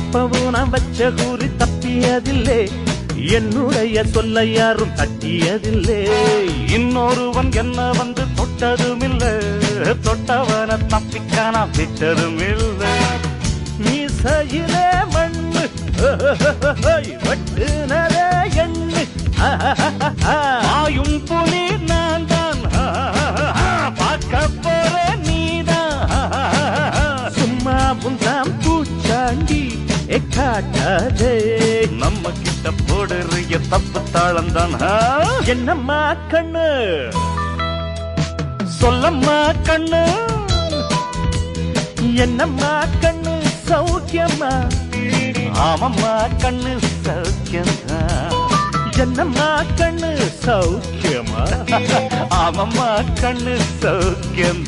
எப்பவும் நான் வச்ச கூறி தப்பியதில்லை, என்னுடைய சொல்ல யாரும் தட்டியதில்லை. இன்னொருவன் என்ன வந்து தொட்டதுமில்லை, தொட்டவன தப்பிக்கான விட்டதும் இல்லை. மீசையிலே மண்ணு வெட்டுனதே எண்ணு, ஆயும் புலி நான் தான், பார்க்க போற நீதான். சும்மா புந்தாம் பூச்சாண்டி காட்டாதே, நம்ம கிட்ட போடுறிய தப்பு தாளம் தான். என்னம்மா கண்ணு சொல்லம்மா கண்ணு, என்னம்மா கண்ணு சௌக்கியம்மா? ஆமம்மா கண்ணு சௌக்கியம்மா. என்னம்மா கண்ணு சௌக்கியமா? ஆமம்மா கண்ணு சௌக்கியம்.